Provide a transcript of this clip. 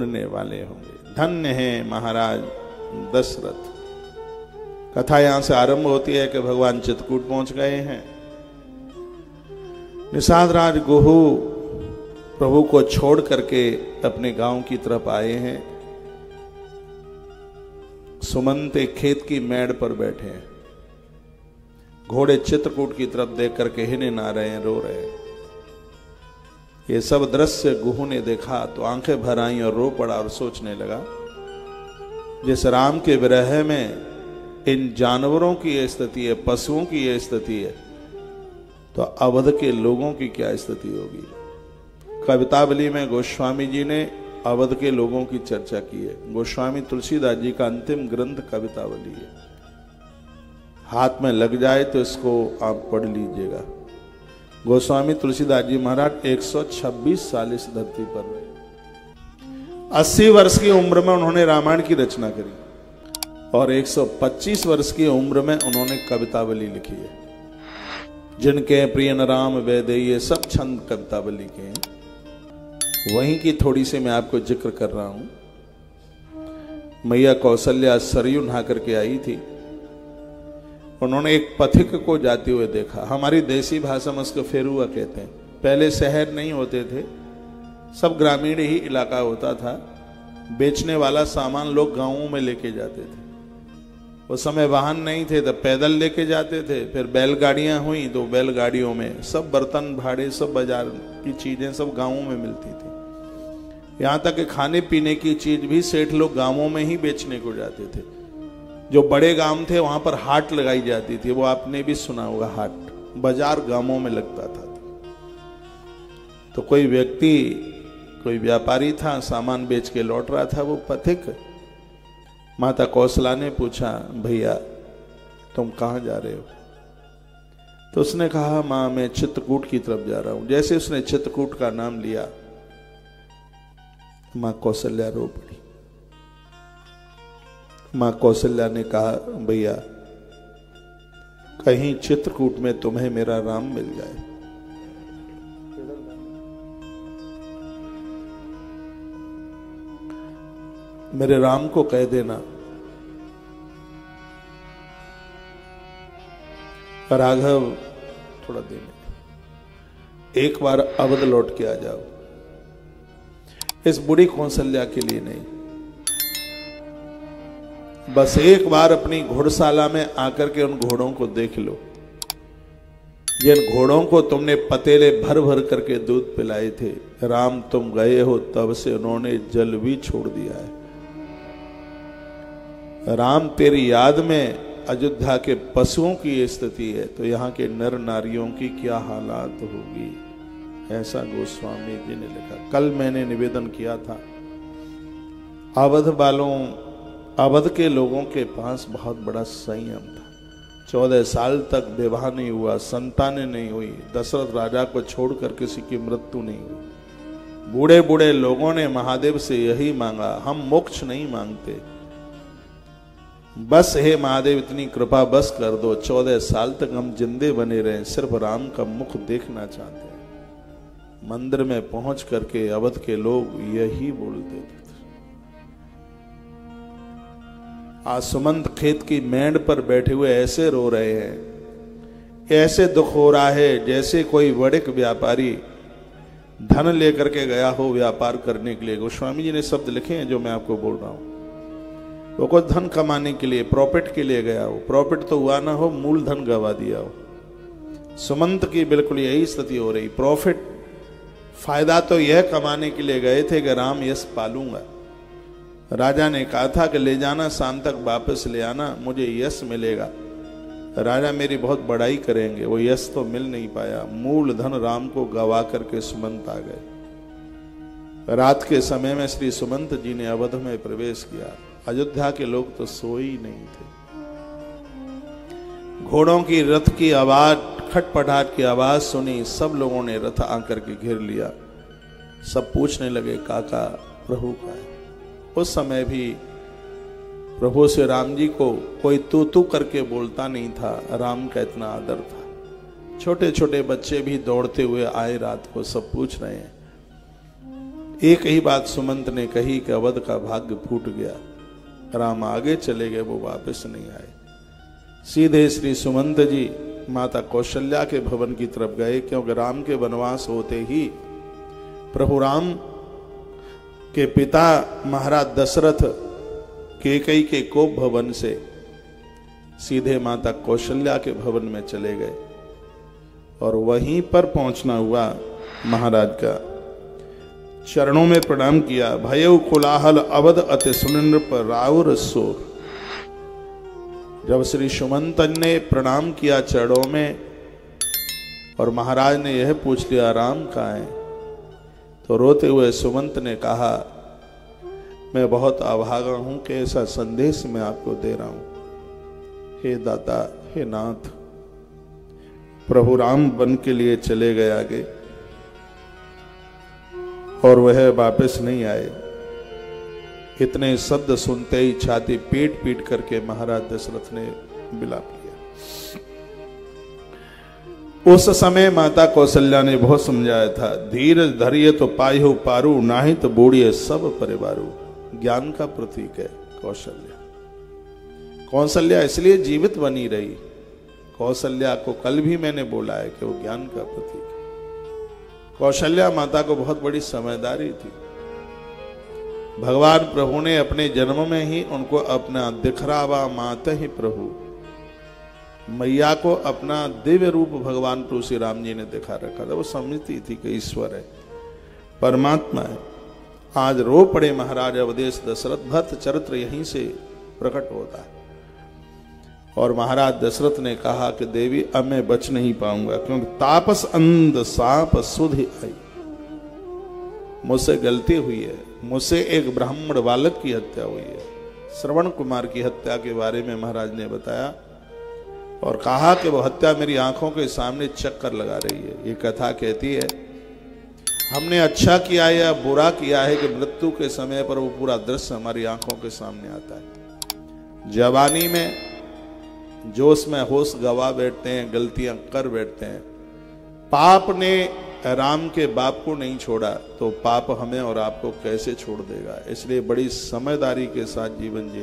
उड़ने वाले होंगे। धन्य है महाराज दशरथ। कथा यहां से आरंभ होती है कि भगवान चित्रकूट पहुंच गए हैं। निषाद राज गुहू प्रभु को छोड़ करके अपने गांव की तरफ आए हैं। सुमंत एक खेत की मेड़ पर बैठे हैं। घोड़े चित्रकूट की तरफ देख करके हिने ना रहे हैं, रो रहे हैं। ये सब दृश्य गुहू ने देखा तो आंखें भर आई और रो पड़ा और सोचने लगा, जिस राम के विरह में इन जानवरों की ये स्थिति है, पशुओं की ये स्थिति है, तो अवध के लोगों की क्या स्थिति होगी। कवितावली में गोस्वामी जी ने अवध के लोगों की चर्चा की है। गोस्वामी तुलसीदास जी का अंतिम ग्रंथ कवितावली है। हाथ में लग जाए तो इसको आप पढ़ लीजिएगा। गोस्वामी तुलसीदास जी महाराज 126 साल इस धरती पर रहे। 80 वर्ष की उम्र में उन्होंने रामायण की रचना करी और 125 वर्ष की उम्र में उन्होंने कवितावली लिखी है। जिनके प्रिय न राम वैदेही, ये सब छंद कवितावली के हैं। वहीं की थोड़ी सी मैं आपको जिक्र कर रहा हूं। मैया कौशल्या सरयू नहा करके आई थी। उन्होंने एक पथिक को जाते हुए देखा। हमारी देसी भाषा में उसको फेरुआ कहते हैं। पहले शहर नहीं होते थे, सब ग्रामीण ही इलाका होता था। बेचने वाला सामान लोग गांवों में लेके जाते थे। उस समय वाहन नहीं थे तो पैदल लेके जाते थे। फिर बैलगाड़ियां हुई तो बैलगाड़ियों में सब बर्तन भाड़े, सब बाजार की चीजें सब गांवों में मिलती थी। यहां तक कि खाने पीने की चीज भी सेठ लोग गांवों में ही बेचने को जाते थे। जो बड़े गांव थे वहां पर हाट लगाई जाती थी। वो आपने भी सुना होगा, हाट बाजार गांवों में लगता था। तो कोई व्यक्ति, कोई व्यापारी था, सामान बेच के लौट रहा था। वो पथिक माता कौशला ने पूछा, भैया तुम कहां जा रहे हो? तो उसने कहा, मां मैं चित्रकूट की तरफ जा रहा हूं। जैसे उसने चित्रकूट का नाम लिया, मां कौशल्या रो पड़ी। मां कौशल्या ने कहा, भैया कहीं चित्रकूट में तुम्हें मेरा राम मिल जाए। मेरे राम को कह देना, राघव थोड़ा देने, एक बार अवध लौट के आ जाओ। इस बुढ़ी कौशल्या के लिए नहीं, बस एक बार अपनी घोड़शाला में आकर के उन घोड़ों को देख लो, जिन घोड़ों को तुमने पतेले भर भर करके दूध पिलाए थे। राम तुम गए हो तब से उन्होंने जल भी छोड़ दिया है। राम तेरी याद में अयोध्या के पशुओं की ये स्थिति है, तो यहाँ के नर नारियों की क्या हालात होगी। ऐसा गोस्वामी जी ने लिखा। कल मैंने निवेदन किया था, अवध वालों, अवध के लोगों के पास बहुत बड़ा संयम था। 14 साल तक विवाह नहीं हुआ, संतानें नहीं हुई। दशरथ राजा को छोड़कर किसी की मृत्यु नहीं हुई। बूढ़े बूढ़े लोगों ने महादेव से यही मांगा, हम मोक्ष नहीं मांगते, बस हे महादेव इतनी कृपा बस कर दो, 14 साल तक हम जिंदे बने रहे, सिर्फ राम का मुख देखना चाहते हैं। मंदिर में पहुंच करके अवध के लोग यही बोलते थे। आज सुमंत खेत की मेड़ पर बैठे हुए ऐसे रो रहे हैं, ऐसे दुख हो रहा है जैसे कोई वड़िक व्यापारी धन लेकर के गया हो व्यापार करने के लिए। गोस्वामी जी ने शब्द लिखे हैं जो मैं आपको बोल रहा हूं। वो कोई धन कमाने के लिए, प्रॉफिट के लिए गया हो, प्रॉफिट तो हुआ ना हो, मूल धन गवा दिया हो। सुमंत की बिल्कुल यही स्थिति हो रही। प्रॉफिट, फायदा तो यह कमाने के लिए गए थे कि राम यश पालूंगा। राजा ने कहा था कि ले जाना, शाम तक वापस ले आना, मुझे यश मिलेगा, राजा मेरी बहुत बड़ाई करेंगे। वो यश तो मिल नहीं पाया। मूल धन राम को गवा करके सुमंत आ गए। रात के समय में श्री सुमंत जी ने अवध में प्रवेश किया। अयोध्या के लोग तो सोए ही नहीं थे। घोड़ों की रथ की आवाज, खटपटाट की आवाज सुनी। सब लोगों ने रथ आकर के घेर लिया। सब पूछने लगे, काका प्रभु का है। उस समय भी प्रभु से राम जी को कोई तू तू करके बोलता नहीं था। राम का इतना आदर था। छोटे छोटे बच्चे भी दौड़ते हुए आए रात को, सब पूछ रहे हैं। एक ही बात सुमंत ने कही कि अवध का भाग्य फूट गया। राम आगे चले गए, वो वापस नहीं आए। सीधे श्री सुमंत जी माता कौशल्या के भवन की तरफ गए, क्योंकि राम के वनवास होते ही प्रभु राम के पिता महाराज दशरथ कैकेयी के कोप भवन से सीधे माता कौशल्या के भवन में चले गए और वहीं पर पहुंचना हुआ महाराज का चरणों में प्रणाम किया। भयउ कोलाहल अवध अति सुनिंद्र पर राउर सोर। जब श्री सुमंतन ने प्रणाम किया चरणों में और महाराज ने यह पूछ लिया राम कहाँ है, तो रोते हुए सुमंत ने कहा मैं बहुत अभागा हूं कि ऐसा संदेश मैं आपको दे रहा हूं। हे दाता, हे नाथ, प्रभु राम वन के लिए चले गए आगे और वह वापस नहीं आए। इतने शब्द सुनते ही छाती पीट पीट करके महाराज दशरथ ने विलाप किया। उस समय माता कौशल्या ने बहुत समझाया था, धीरज धरिए तो पायु पारू, नाही तो बूढ़िए सब परिवारू। ज्ञान का प्रतीक है कौशल्या। कौशल्या इसलिए जीवित बनी रही। कौशल्या को कल भी मैंने बोला है कि वो ज्ञान का प्रतीक है। कौशल्या माता को बहुत बड़ी समझदारी थी। भगवान प्रभु ने अपने जन्म में ही उनको अपना दिखरावा माते ही प्रभु मैया को अपना दिव्य रूप भगवान प्रभु श्री राम जी ने दिखा रखा था। वो समझती थी कि ईश्वर है, परमात्मा है। आज रो पड़े महाराज अवधेश दशरथ। भक्त चरित्र यहीं से प्रकट होता है। और महाराज दशरथ ने कहा कि देवी अब मैं बच नहीं पाऊंगा, क्योंकि तापस अंध सांप सुधि आई। मुझसे गलती हुई है, मुझसे एक ब्राह्मण बालक की हत्या हुई है। श्रवण कुमार की हत्या के बारे में महाराज ने बताया और कहा कि वो हत्या मेरी आंखों के सामने चक्कर लगा रही है। ये कथा कहती है हमने अच्छा किया या बुरा किया है कि मृत्यु के समय पर वो पूरा दृश्य हमारी आंखों के सामने आता है। जवानी में जोश में होश गवा बैठते हैं, गलतियां कर बैठते हैं। पाप ने राम के बाप को नहीं छोड़ा तो पाप हमें और आपको कैसे छोड़ देगा। इसलिए बड़ी समझदारी के साथ जीवन जी